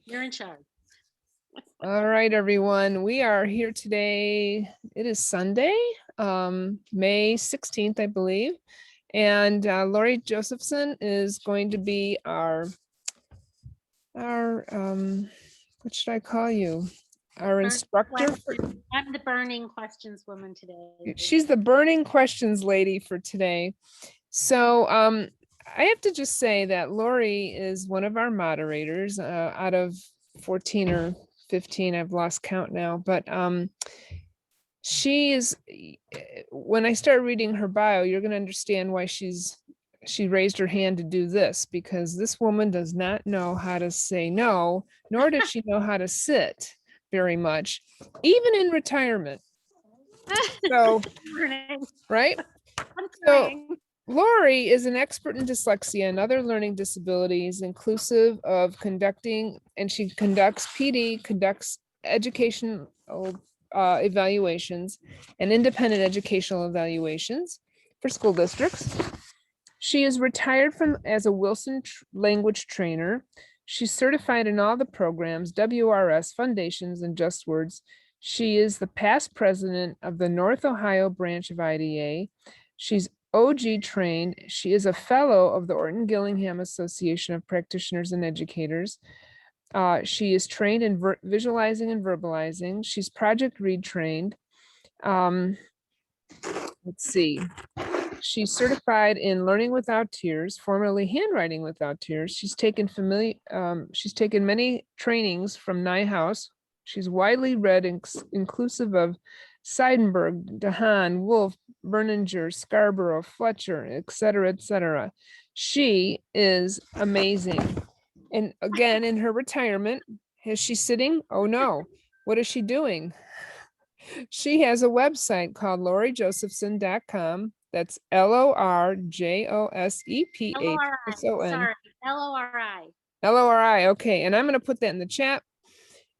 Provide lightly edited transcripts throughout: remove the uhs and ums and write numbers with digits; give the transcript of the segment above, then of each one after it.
You're in charge. All right, everyone. We are here today. It is Sunday, May 16th, I believe. And Lori Josephson is going to be our what should I call you? Our instructor. I'm the burning questions woman today. She's the burning questions lady for today. So I have to just say that Lori is one of our moderators out of 14 or 15. I've lost count now, but she is, when I start reading her bio, you're going to understand why she raised her hand to do this, because this woman does not know how to say no, nor does she know how to sit very much, even in retirement. So, right? So Lori is an expert in dyslexia and other learning disabilities, inclusive of conducting, and she conducts PD, conducts educational evaluations and independent educational evaluations for school districts. She is retired from as a Wilson language trainer. She's certified in all the programs, WRS, Foundations, and Just Words. She is the past president of the North Ohio branch of IDA. She's OG trained. She is a fellow of the Orton Gillingham Association of Practitioners and Educators. She is trained in visualizing and verbalizing. She's Project Read trained. Let's see. She's certified in Learning Without Tears, formerly Handwriting Without Tears. She's taken many trainings from Nyhouse. She's widely read, inclusive of Seidenberg, DeHaan, Wolf, Berninger, Scarborough, Fletcher, etc., etc. She is amazing. And again, in her retirement, is she sitting? Oh no. What is she doing? She has a website called LoriJosephson.com. That's LORJOSEPHSON. Sorry, LORI. LORI. Okay, and I'm going to put that in the chat.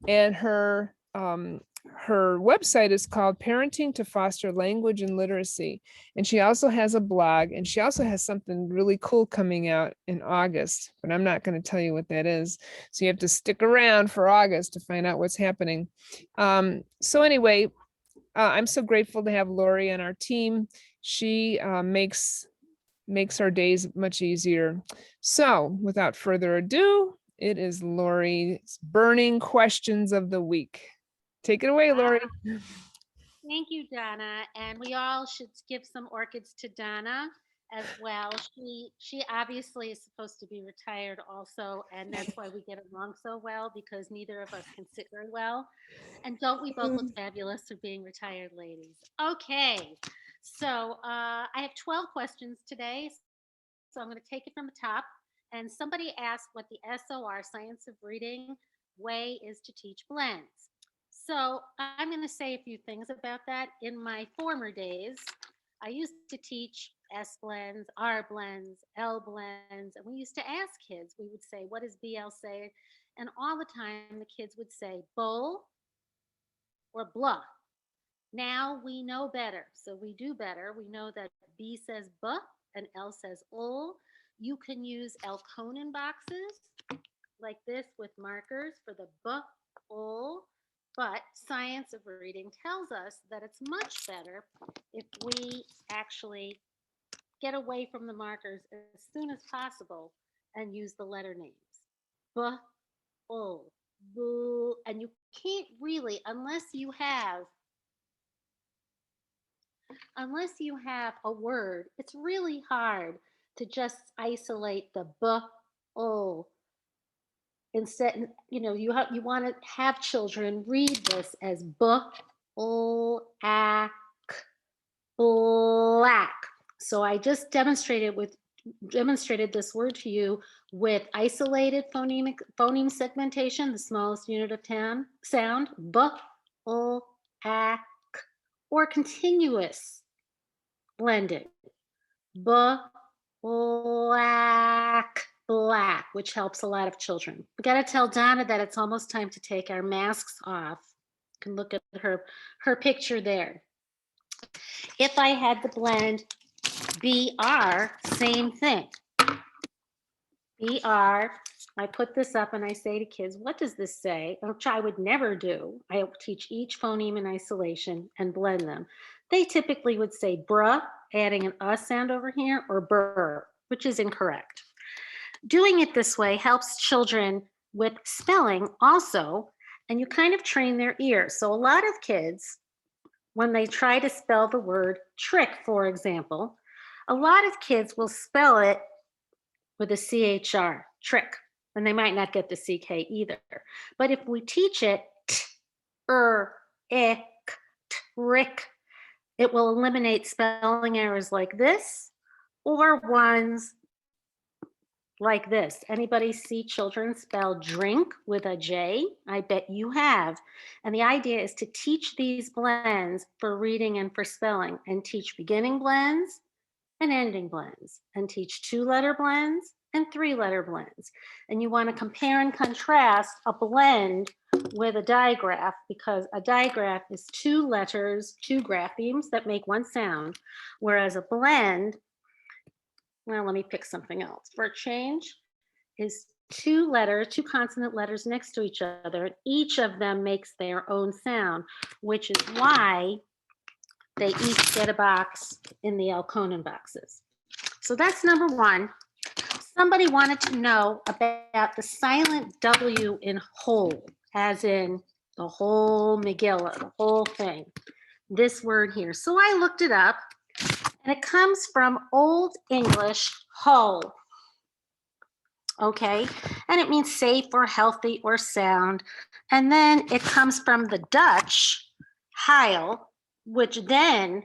And her website is called Parenting to Foster Language and Literacy. And she also has a blog, and she also has something really cool coming out in August, but I'm not going to tell you what that is. So you have to stick around for August to find out what's happening. So anyway, I'm so grateful to have Lori on our team. She makes our days much easier. So without further ado, it is Lori's burning questions of the week. Take it away, Lori. Thank you, Donna. And we all should give some orchids to Donna as well. She obviously is supposed to be retired also, and that's why we get along so well, because neither of us can sit very well. And don't we both look fabulous for being retired ladies? Okay, so I have 12 questions today, so I'm going to take it from the top. And somebody asked what the SOR, Science of Reading, way is to teach blends. So I'm going to say a few things about that. In my former days, I used to teach S blends, R blends, L blends, and we used to ask kids, we would say, what does BL say? And all the time the kids would say bowl or blah. Now we know better, so we do better. We know that B says B and L says ul. You can use Elkonin boxes like this with markers for the B, ul. But science of reading tells us that it's much better if we actually get away from the markers as soon as possible and use the letter names. B, ul, boo. And you can't really, unless you have a word, it's really hard to just isolate the b, ul. Instead, you want to have children read this as b, ul, ak, black. So I just demonstrated this word to you with isolated phoneme segmentation, the smallest unit of sound, b, ul, ak, or continuous blended, black, which helps a lot of children. We got to tell Donna that it's almost time to take our masks off. You can look at her picture there. If I had the blend BR, same thing. BR, I put this up and I say to kids, what does this say? Which I would never do. I teach each phoneme in isolation and blend them. They typically would say bruh, adding an sound over here, or burr, which is incorrect. Doing it this way helps children with spelling also, and you kind of train their ears. So a lot of kids, when they try to spell the word trick, for example, a lot of kids will spell it with a CHR, trick, and they might not get the CK either. But if we teach it, trick, it will eliminate spelling errors like this or ones like this. Anybody see children spell drink with a J? I bet you have. And the idea is to teach these blends for reading and for spelling, and teach beginning blends and ending blends, and teach 2-letter blends and 3-letter blends. And you want to compare and contrast a blend with a digraph, because a digraph is 2 letters, 2 graphemes that make one sound, whereas a blend, well, let me pick something else for a change, is 2 letters, 2 consonant letters next to each other. Each of them makes their own sound, which is why they each get a box in the Elkonin boxes. So that's number 1. Somebody wanted to know about the silent W in whole, as in the whole Megillah, the whole thing, this word here. So I looked it up, and it comes from Old English whole. Okay, and it means safe or healthy or sound. And then it comes from the Dutch heil, which then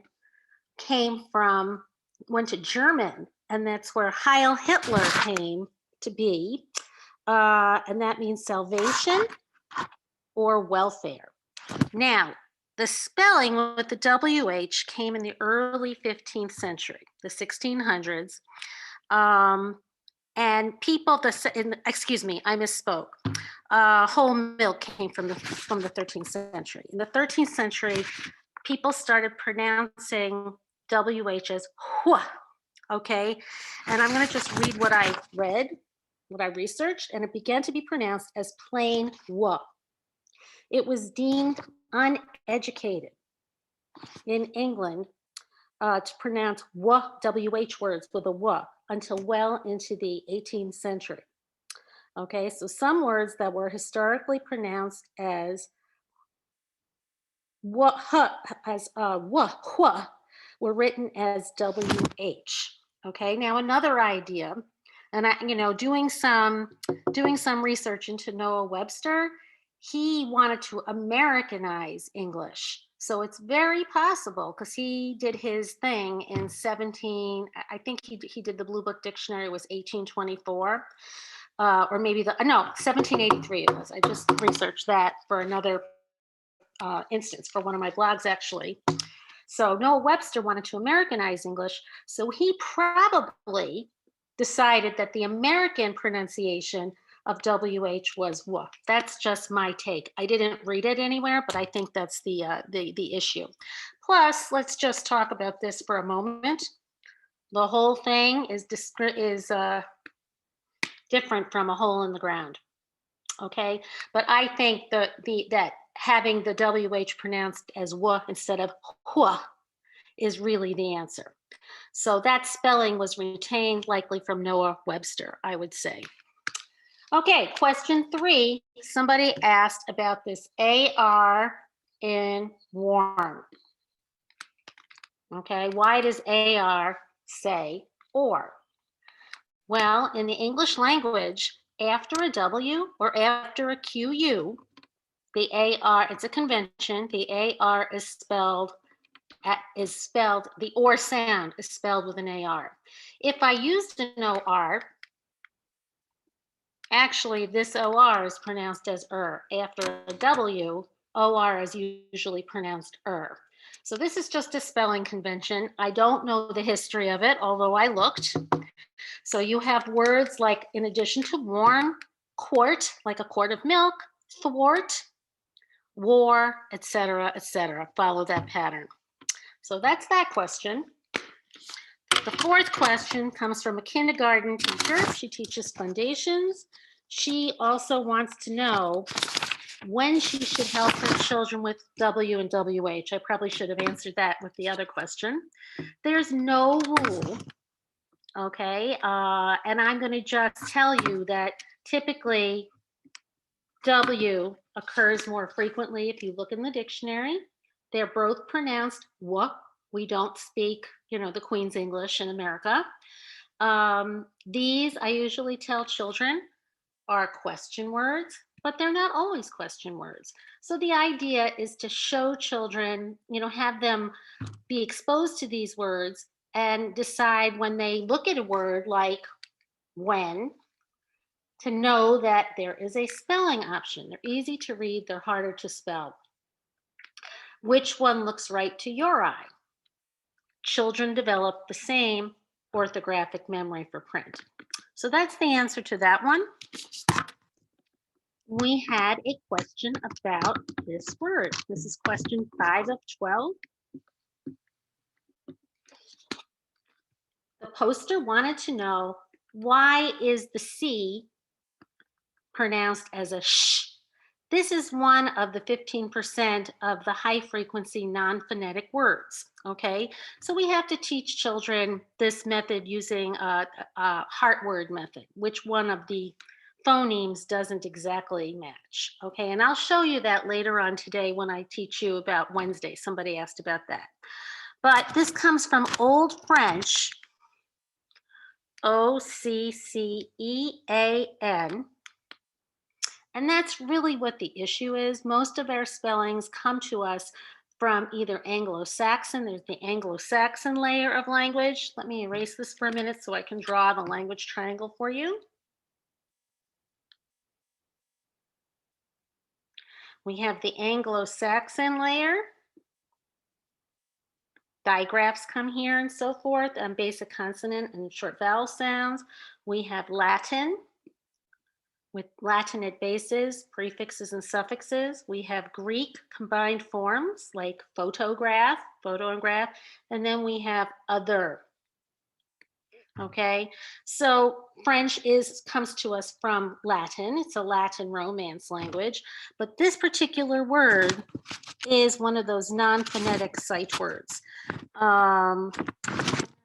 went to German, and that's where Heil Hitler came to be. And that means salvation or welfare. Now, the spelling with the WH came in the early 15th century, the 1600s. And people, excuse me, I misspoke. Whole milk came from the 13th century. In the 13th century, people started pronouncing WH as wh, okay? And I'm going to just read what I read, what I researched, and it began to be pronounced as plain wh. It was deemed uneducated in England to pronounce WH words with a wh until well into the 18th century. Okay, so some words that were historically pronounced as wh, were written as WH. Okay, now another idea, and doing some research into Noah Webster, he wanted to Americanize English. So it's very possible, because he did his thing in I think he did the Blue Book Dictionary was 1824, or maybe 1783 it was. I just researched that for another instance for one of my blogs, actually. So Noah Webster wanted to Americanize English, so he probably decided that the American pronunciation of WH was wh. That's just my take. I didn't read it anywhere, but I think that's the issue. Plus, let's just talk about this for a moment. The whole thing is different from a hole in the ground. Okay, but I think that having the WH pronounced as wh instead of wh is really the answer. So that spelling was retained likely from Noah Webster, I would say. Okay, question 3. Somebody asked about this AR in warm. Okay, why does AR say or? Well, in the English language, after a W or after a QU, the AR, it's a convention, the AR is spelled, the OR sound is spelled with an AR. If I used an OR, actually this OR is pronounced as After a W, OR is usually pronounced So this is just a spelling convention. I don't know the history of it, although I looked. So you have words like, in addition to warm, quart, like a quart of milk, thwart, war, etc., etc. Follow that pattern. So that's that question. The 4th question comes from a kindergarten teacher. She teaches foundations. she also wants to know when she should help her children with W and WH. I probably should have answered that with the other question. There's no rule, okay? And I'm going to just tell you that typically W occurs more frequently if you look in the dictionary. They're both pronounced "what." We don't speak, the Queen's English in America. These I usually tell children are question words, but they're not always question words. So the idea is to show children, have them be exposed to these words and decide when they look at a word like when, to know that there is a spelling option. They're easy to read, they're harder to spell. Which one looks right to your eye? Children develop the same orthographic memory for print. So that's the answer to that one. We had a question about this word. This is question 5 of 12. The poster wanted to know, why is the C pronounced as a sh? This is one of the 15% of the high frequency non-phonetic words, okay? So we have to teach children this method using a heart word method, which one of the phonemes doesn't exactly match, okay? And I'll show you that later on today when I teach you about Wednesday. Somebody asked about that. But this comes from Old French, Occean. And that's really what the issue is. Most of our spellings come to us from either Anglo-Saxon. There's the Anglo-Saxon layer of language. Let me erase this for a minute so I can draw the language triangle for you. We have the Anglo-Saxon layer. Digraphs come here and so forth, basic consonant and short vowel sounds. We have Latin, with Latinate bases, prefixes, and suffixes. We have Greek combined forms like photograph, photo and graph, and then we have other. Okay, so French comes to us from Latin. It's a Latin Romance language, but this particular word is one of those non-phonetic sight words.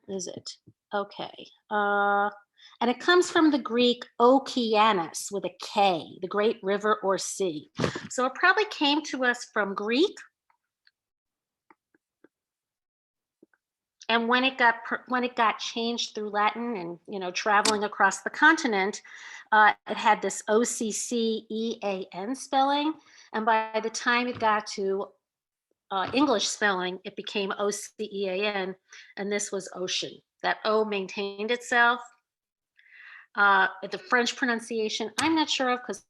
Is it? Okay. And it comes from the Greek okeanos with a K, the great river or sea. So it probably came to us from Greek. And when it got changed through Latin and traveling across the continent, it had this Occean spelling. And by the time it got to English spelling, it became Ocean, and this was ocean. That O maintained itself. The French pronunciation, I'm not sure of, because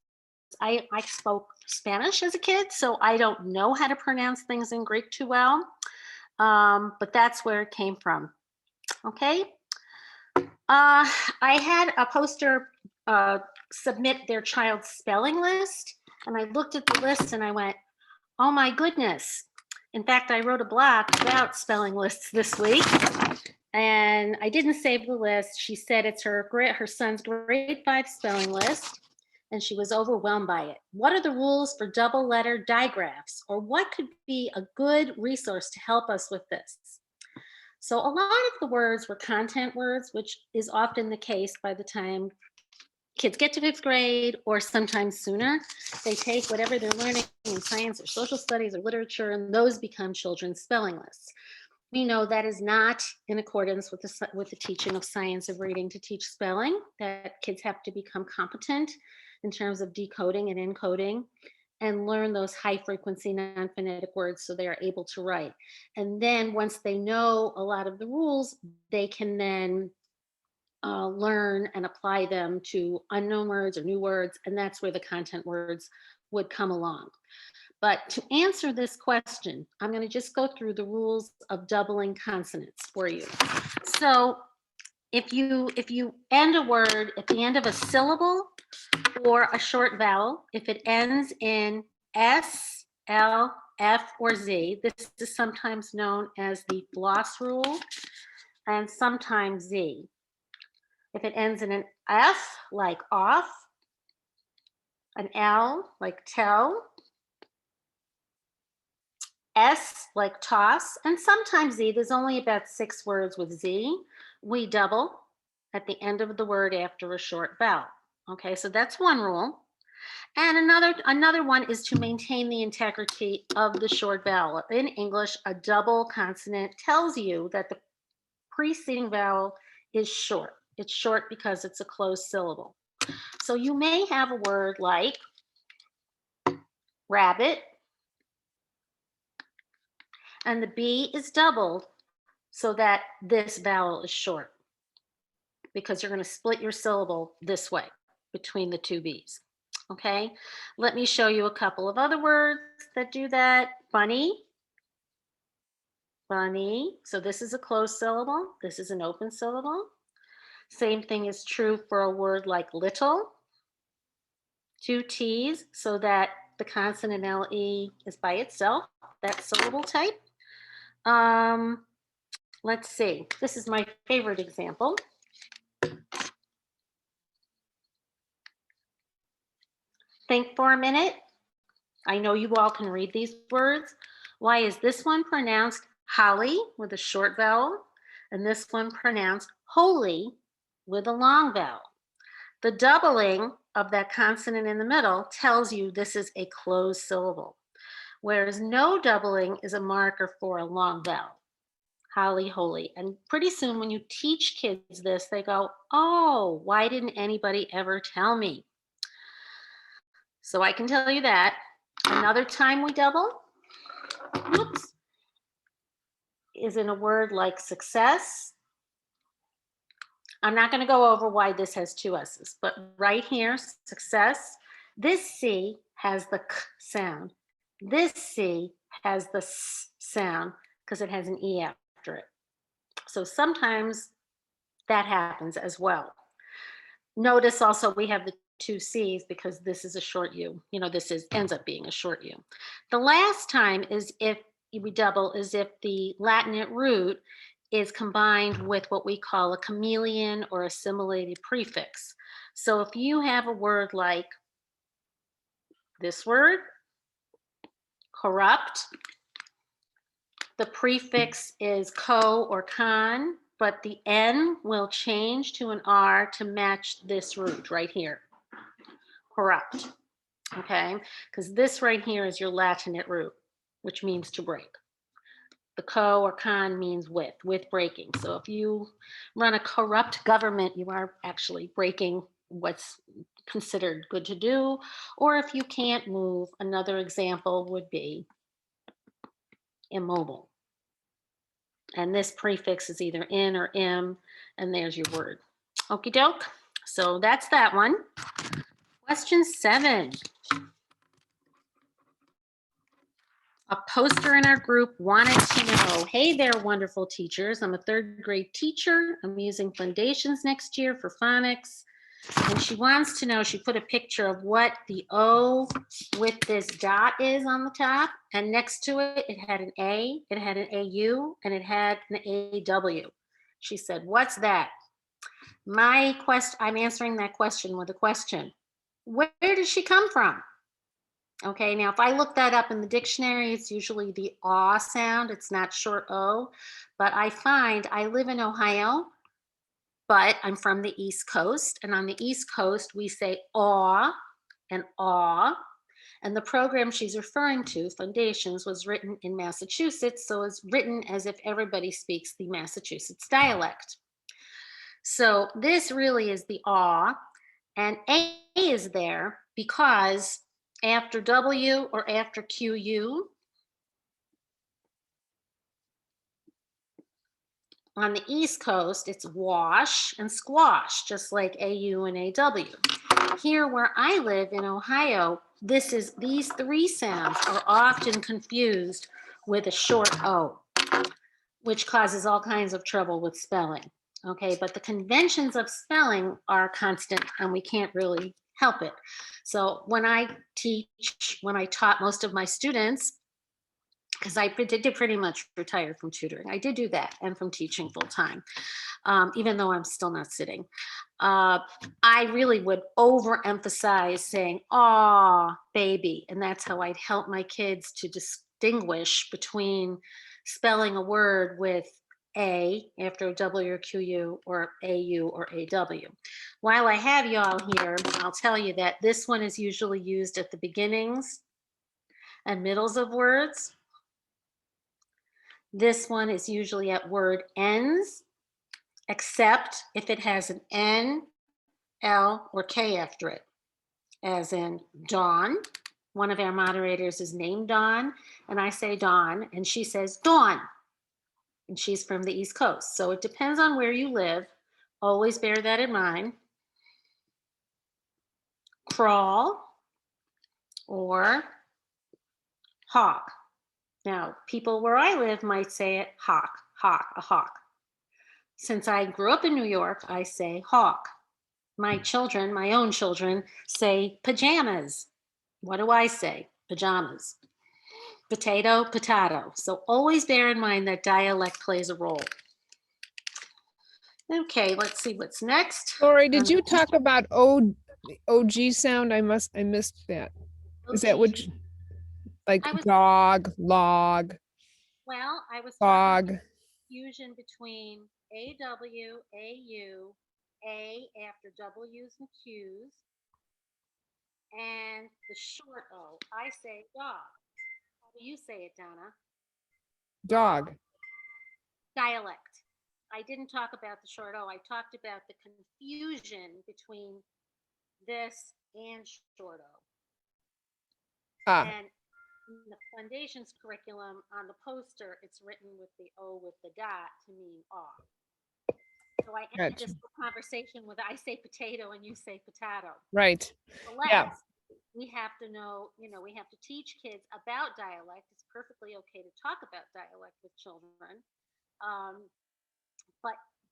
I spoke Spanish as a kid, so I don't know how to pronounce things in Greek too well. But that's where it came from. Okay. I had a poster submit their child's spelling list, and I looked at the list and I went, oh my goodness. In fact, I wrote a blog about spelling lists this week, and I didn't save the list. She said it's her son's grade 5 spelling list, and she was overwhelmed by it. What are the rules for double letter digraphs, or what could be a good resource to help us with this? So a lot of the words were content words, which is often the case by the time kids get to 5th grade, or sometimes sooner. They take whatever they're learning in science or social studies or literature, and those become children's spelling lists. We know that is not in accordance with the teaching of science of reading to teach spelling, that kids have to become competent in terms of decoding and encoding and learn those high frequency non-phonetic words so they are able to write. And then once they know a lot of the rules, they can then learn and apply them to unknown words or new words, and that's where the content words would come along. But to answer this question, I'm going to just go through the rules of doubling consonants for you. So if you end a word at the end of a syllable or a short vowel, if it ends in S, L, F, or Z, this is sometimes known as the floss rule, and sometimes Z. If it ends in an F, like off, an L like tell, S like toss, and sometimes Z. There's only about 6 words with Z. We double at the end of the word after a short vowel. Okay, so that's one rule. And another one is to maintain the integrity of the short vowel. In English, a double consonant tells you that the preceding vowel is short. It's short because it's a closed syllable. So you may have a word like rabbit, and the B is doubled so that this vowel is short, because you're going to split your syllable this way between the two B's. Okay, let me show you a couple of other words that do that. Funny, funny. So this is a closed syllable. This is an open syllable. Same thing is true for a word like little. 2 T's so that the consonant LE is by itself, that syllable type. Let's see. This is my favorite example. Think for a minute. I know you all can read these words. Why is this one pronounced holly with a short vowel and this one pronounced holy with a long vowel? The doubling of that consonant in the middle tells you this is a closed syllable, whereas no doubling is a marker for a long vowel. Holly, holy. And pretty soon when you teach kids this, they go, oh, why didn't anybody ever tell me? So I can tell you that. Another time we double, whoops, is in a word like success. I'm not going to go over why this has 2 S's, but right here, success, this C has the K sound. This C has the S sound because it has an E after it. So sometimes that happens as well. Notice also we have the 2 C's because this is a short U. You know, this ends up being a short U. The last time is if we double is if the Latinate root is combined with what we call a chameleon or assimilated prefix. So if you have a word like this word, corrupt, the prefix is co or con, but the N will change to an R to match this root right here, corrupt, okay? Because this right here is your Latinate root, which means to break. The co or con means with breaking. So if you run a corrupt government, you are actually breaking what's considered good to do. Or if you can't move, another example would be immobile. And this prefix is either in or im, and there's your word. Okie doke. So that's that one. Question 7. A poster in our group wanted to know, hey there, wonderful teachers. I'm a 3rd grade teacher. I'm using Foundations next year for phonics. And she wants to know, she put a picture of what the O with this dot is on the top. And next to it, it had an A, it had an AU, and it had an AW. She said, what's that? I'm answering that question with a question. Where did she come from? Okay, now if I look that up in the dictionary, it's usually the aw sound. It's not short O, but I live in Ohio, but I'm from the East Coast. And on the East Coast, we say aw and aw. And the program she's referring to, Foundations, was written in Massachusetts. So it's written as if everybody speaks the Massachusetts dialect. So this really is the aw, and A is there because after W or after QU, on the East Coast, it's wash and squash, just like AU and AW. Here where I live in Ohio, these 3 sounds are often confused with a short O, which causes all kinds of trouble with spelling. Okay, but the conventions of spelling are constant and we can't really help it. So when I taught most of my students, because I did pretty much retire from tutoring. I did do that and from teaching full time. even though I'm still not sitting. I really would overemphasize saying, "Aw, baby," and that's how I'd help my kids to distinguish between spelling a word with a after a W or QU or AU or AW. While I have you all here, I'll tell you that this one is usually used at the beginnings and middles of words. This one is usually at word ends, except if it has an N, L, or K after it, as in Dawn. One of our moderators is named Dawn, and I say Dawn, and she says Dawn, and she's from the East Coast. So it depends on where you live. Always bear that in mind. Crawl or hawk. Now, people where I live might say it hawk, hawk, a hawk. Since I grew up in New York, I say hawk. My children, my own children, say pajamas. What do I say? Pajamas. Potato, potato. So always bear in mind that dialect plays a role. Okay, let's see what's next. Lori, did you talk about OG sound? I missed that. Is that what, like dog, log, Well, I was fog? talking fusion between AW, AU, A after W's and Q's, and the short O. I say dog. How do you say it, Donna? Dog. Dialect. I didn't talk about the short O. I talked about the confusion between this and short O. Ah, And in the foundations curriculum on the poster, it's written with the O with the dot to mean off. So I ended gotcha. this conversation with I say potato and you say potato. Right. Yeah. We have to know, we have to teach kids about dialect. It's perfectly okay to talk about dialect with children.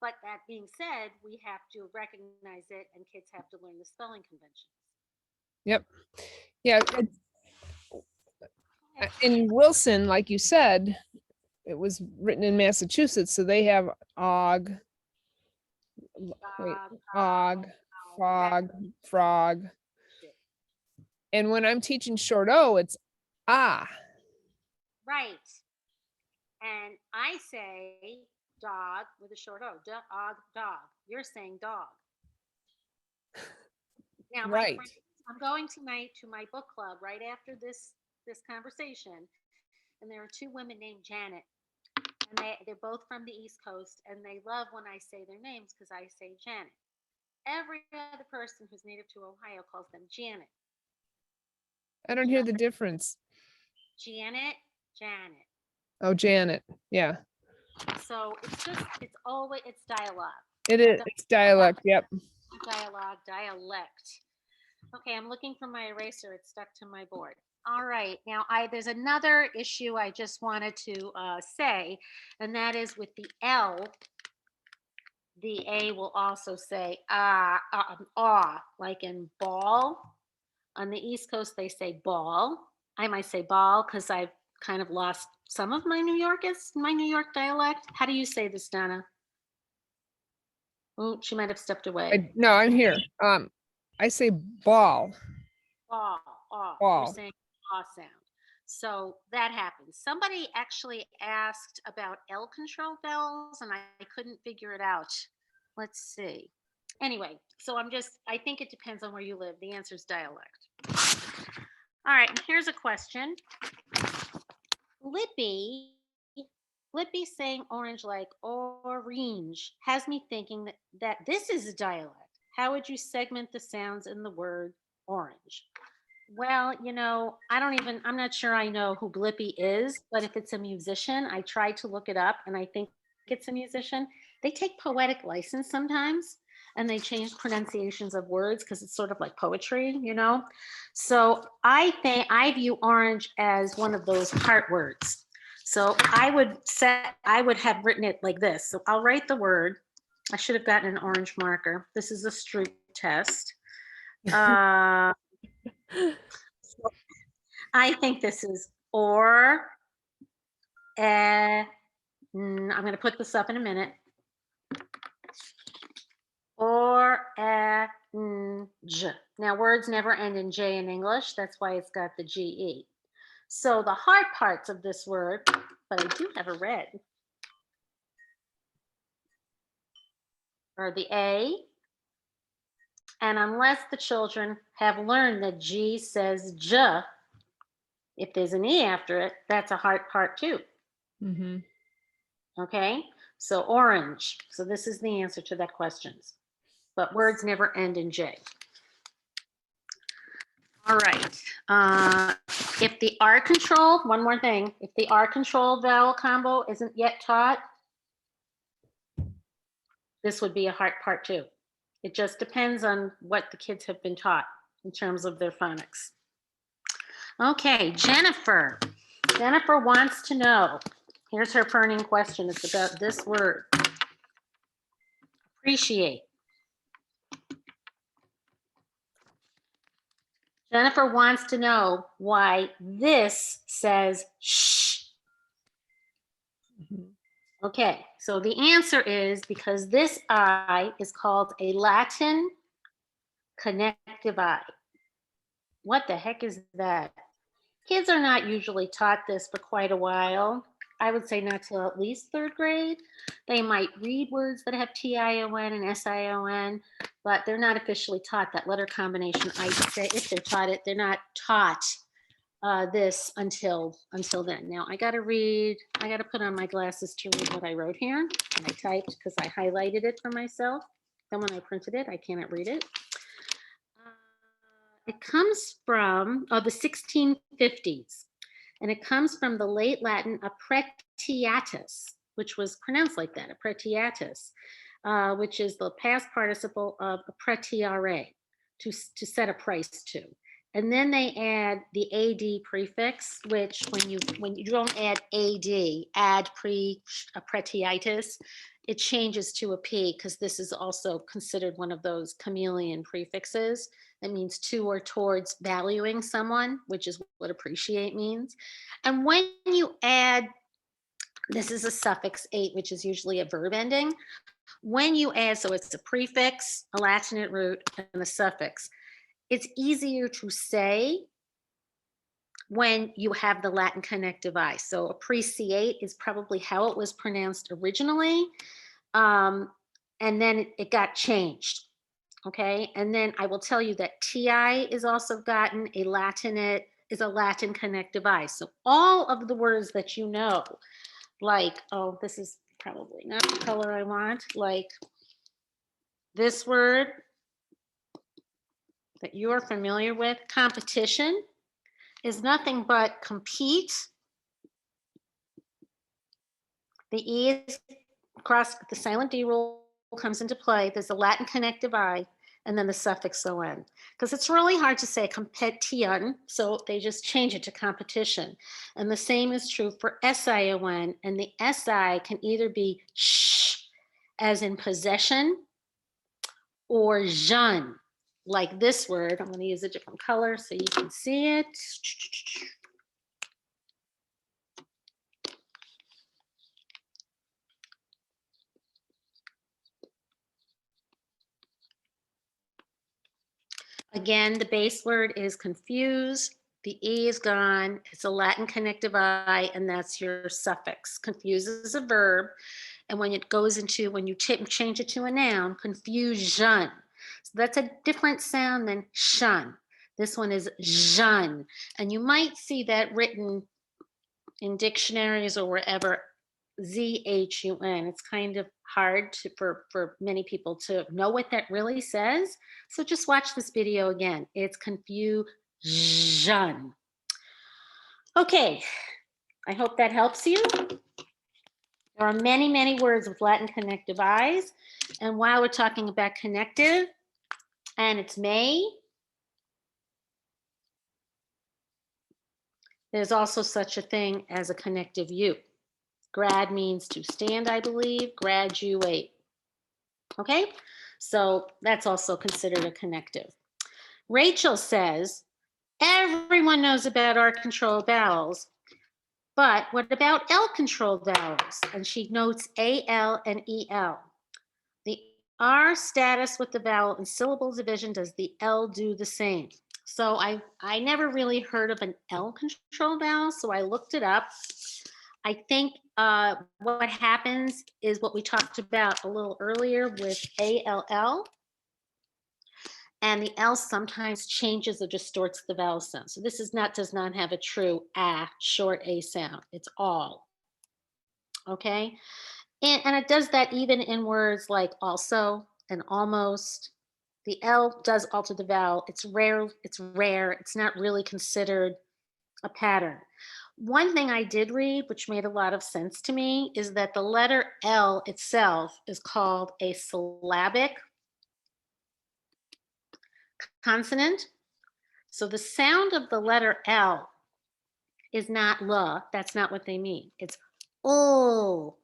But that being said, we have to recognize it and kids have to learn the spelling conventions. Yep. Yeah. In Wilson, like you said, it was written in Massachusetts, so they have og, og, fog, frog. And when I'm teaching short O, it's ah. Right. And I say dog with a short O. Dog, dog. You're saying dog. Now, right. I'm going tonight to my book club right after this conversation, and there are two women named Janet, and they're both from the East Coast, and they love when I say their names because I say Janet. Every other person who's native to Ohio calls them Janet. I don't hear the difference. Janet, Janet. Oh, Janet. Yeah. So it's always dialogue. It is. It's dialect. Yep. Dialect. Okay, I'm looking for my eraser. It's stuck to my board. All right. Now, there's another issue I just wanted to say, and that is with the L, the A will also say like in ball. On the East Coast, they say ball. I might say ball because I've kind of lost some of my New York dialect. How do you say this, Donna? Oh, she might have stepped away. No, I'm here. I say ball. Ball. Ball. You're saying aw sound. So that happens. Somebody actually asked about L control vowels, and I couldn't figure it out. Let's see. Anyway, so I think it depends on where you live. The answer is dialect. All right, and here's a question. Lippy saying orange like orange has me thinking that this is a dialect. How would you segment the sounds in the word orange? Well, I'm not sure I know who Blippi is, but if it's a musician, I tried to look it up and I think it's a musician. They take poetic license sometimes and they change pronunciations of words because it's sort of like poetry, So I view orange as one of those heart words. So I would have written it like this. So I'll write the word. I should have gotten an orange marker. This is a street test. I think this is I'm going to put this up in a minute. orange. Now, words never end in J in English. That's why it's got the GE. So the hard parts of this word, but I do have a red, are the A. And unless the children have learned that G says J, if there's an E after it, that's a hard part too. Mhm. Okay, so orange. So this is the answer to that question. But words never end in J. All right. If the R control, one more thing, if the R control vowel combo isn't yet taught, this would be a hard part too. It just depends on what the kids have been taught in terms of their phonics. Okay, Jennifer. Jennifer wants to know, here's her burning question. It's about this word. Appreciate. Jennifer wants to know why this says shh. Mhm. Okay, so the answer is because this I is called a Latin connective I. What the heck is that? Kids are not usually taught this for quite a while. I would say not till at least third grade. They might read words that have T-I-O-N and S-I-O-N, but they're not officially taught that letter combination. I'd say if they're taught it, they're not taught this until then. Now I got to put on my glasses to read what I wrote here. And I typed because I highlighted it for myself. Then when I printed it, I cannot read it. It comes from the 1650s, and it comes from the late Latin appreciatus, which was pronounced like that, appreciatus, which is the past participle of appreciare, to set a price to. And then they add the AD prefix, which when you don't add AD, ad appreciatus, it changes to a P because this is also considered one of those chameleon prefixes. That means to or towards valuing someone, which is what appreciate means. And when you add, this is a suffix 8, which is usually a verb ending. When you add, so it's a prefix, a Latinate root, and a suffix, it's easier to say when you have the Latin connective I. So appreciate is probably how it was pronounced originally. And then it got changed. Okay, and then I will tell you that TI is also gotten a Latinate, is a Latin connective I. So all of the words that you know, like, oh, this is probably not the color I want, like this word that you are familiar with, competition, is nothing but compete. The E is across, the silent D rule comes into play. There's a Latin connective I, and then the suffix on, because it's really hard to say competition, so they just change it to competition. And the same is true for SION, and the SI can either be sh, as in possession, or jeune, like this word. I'm going to use a different color so you can see it. Again, the base word is confuse. The E is gone. It's a Latin connective I, and that's your suffix. Confuse is a verb. And when it goes into, when you change it to a noun, confusion. So that's a different sound than shun. This one is jeune. And you might see that written in dictionaries or wherever, ZHUN. It's kind of hard for many people to know what that really says. So just watch this video again. It's confusion. Okay, I hope that helps you. There are many, many words with Latin connective I's. And while we're talking about connective, and it's May, there's also such a thing as a connective U. Grad means to stand, I believe, graduate. Okay, so that's also considered a connective. Rachel says, everyone knows about R-controlled vowels, but what about L-controlled vowels? And she notes AL and EL. The our status with the vowel and syllable division, does the L do the same? So I never really heard of an L control vowel, so I looked it up. I think what happens is what we talked about a little earlier with ALL, and the L sometimes changes or distorts the vowel sound. So this does not have a true short A sound. It's all. Okay. And it does that even in words like also and almost. The L does alter the vowel. It's rare. It's rare. It's not really considered a pattern. One thing I did read, which made a lot of sense to me, is that the letter L itself is called a syllabic consonant. So the sound of the letter L is not L. That's not what they mean. It's O.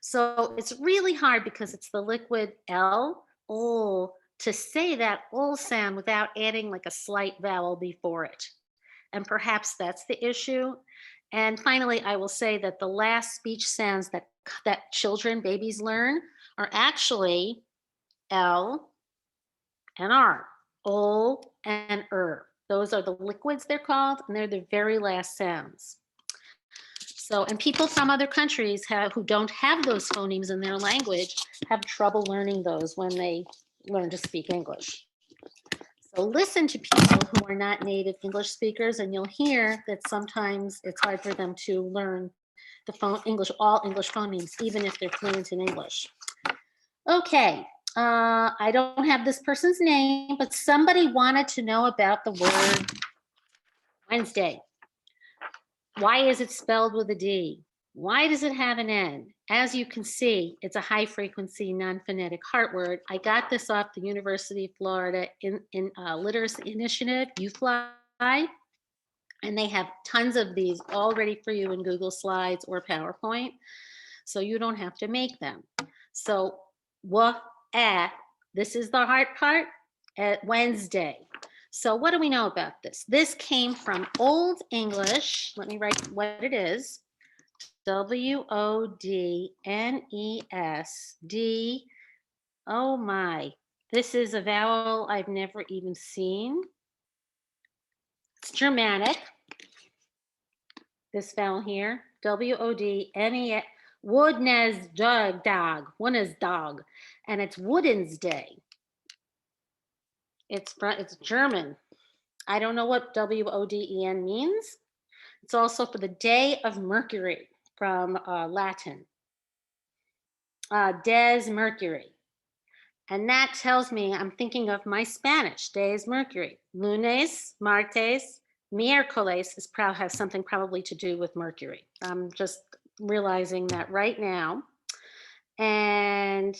So it's really hard because it's the liquid L, O, to say that O sound without adding like a slight vowel before it. And perhaps that's the issue. And finally, I will say that the last speech sounds that children, babies learn are actually L and R, O and Those are the liquids they're called, and they're the very last sounds. So, and people from other countries who don't have those phonemes in their language have trouble learning those when they learn to speak English. So listen to people who are not native English speakers, and you'll hear that sometimes it's hard for them to learn all English phonemes, even if they're fluent in English. Okay, I don't have this person's name, but somebody wanted to know about the word Wednesday. Why is it spelled with a D? Why does it have an N? As you can see, it's a high frequency non-phonetic heart word. I got this off the University of Florida in Literacy Initiative, UFly, and they have tons of these all ready for you in Google Slides or PowerPoint, so you don't have to make them. So, this is the heart part at Wednesday. So what do we know about this? This came from Old English. Let me write what it is. Wodnesd. Oh my, this is a vowel I've never even seen. It's Germanic. This vowel here, Wodne, Woodnesdog, and it's Woodensday. It's German. I don't know what Woden means. It's also for the day of Mercury from Latin. Des Mercury. And that tells me I'm thinking of my Spanish, Des Mercury. Lunes, martes, miércoles has something probably to do with Mercury. I'm just realizing that right now. And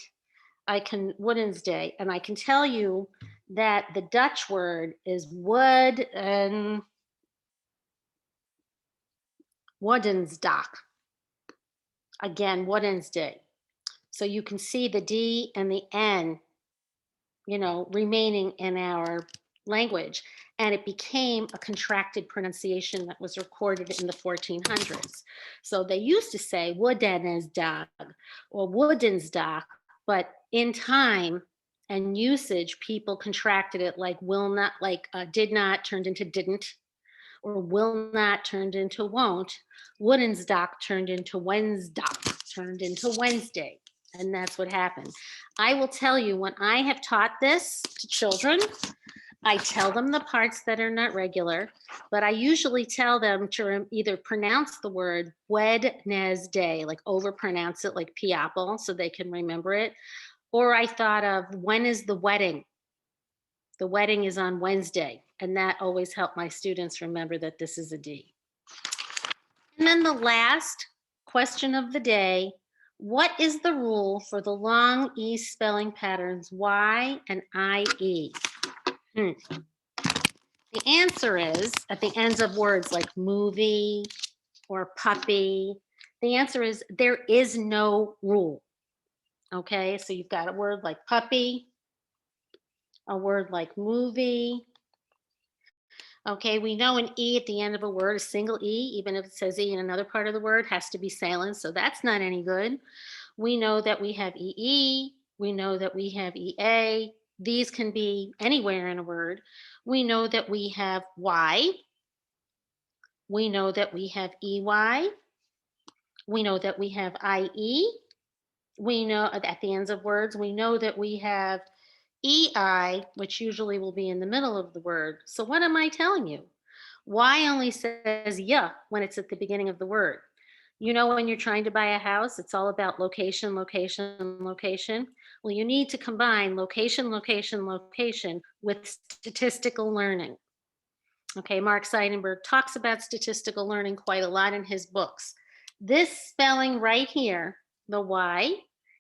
Woodensday, and I can tell you that the Dutch word is wood and Woodensdag. Again, Woodensday. So you can see the D and the N, remaining in our language. And it became a contracted pronunciation that was recorded in the 1400s. So they used to say Woodensdag or Woodensdag, but in time and usage, people contracted it like will not, did not turned into didn't, or will not turned into won't. Woodensdag turned into Wednesdag, turned into Wednesday. And that's what happened. I will tell you, when I have taught this to children, I tell them the parts that are not regular, but I usually tell them to either pronounce the word Wednesday, like overpronounce it like Piapple so they can remember it. Or I thought of, when is the wedding? The wedding is on Wednesday. And that always helped my students remember that this is a D. And then the last question of the day, what is the rule for the long E spelling patterns Y and IE? The answer is, at the ends of words like movie or puppy, the answer is there is no rule. Okay, so you've got a word like puppy, a word like movie. Okay, we know an E at the end of a word, a single E, even if it says E in another part of the word, has to be silent, so that's not any good. We know that we have EE, We know that we have EA. These can be anywhere in a word. We know that we have Y. We know that we have EY. We know that we have IE. We know at the ends of words, we know that we have EI, which usually will be in the middle of the word. So what am I telling you? Y only says yeah when it's at the beginning of the word. You know, when you're trying to buy a house, it's all about location, location, location. Well, you need to combine location, location, location with statistical learning. Okay, Mark Seidenberg talks about statistical learning quite a lot in his books. This spelling right here, the Y,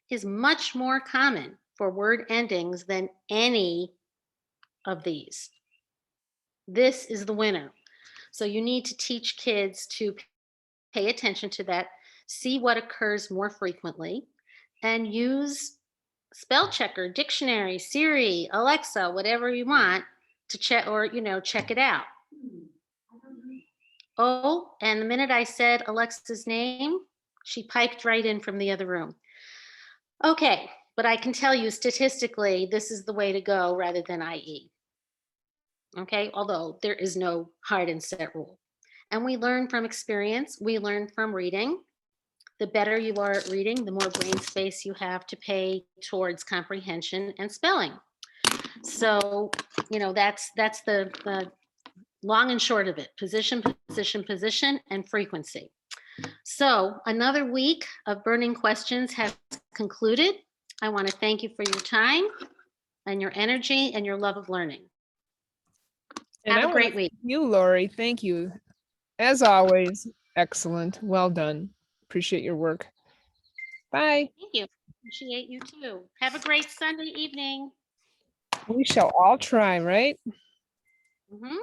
is much more common for word endings than any of these. This is the winner. So you need to teach kids to pay attention to that, see what occurs more frequently, and use spell checker, dictionary, Siri, Alexa, whatever you want to check or check it out. Oh, and the minute I said Alexa's name, she piped right in from the other room. Okay, but I can tell you statistically, this is the way to go rather than IE. Okay, although there is no hard and set rule. And we learn from experience, we learn from reading. The better you are at reading, the more brain space you have to pay towards comprehension and spelling. So, that's the long and short of it: position, position, position, and frequency. So another week of burning questions has concluded. I want to thank you for your time and your energy and your love of learning. And Have I a want great to week. thank you, Lori. Thank you. As always, excellent. Well done. Appreciate your work. Bye. Thank you. Appreciate you too. Have a great Sunday evening. We shall all try, right? Mhm.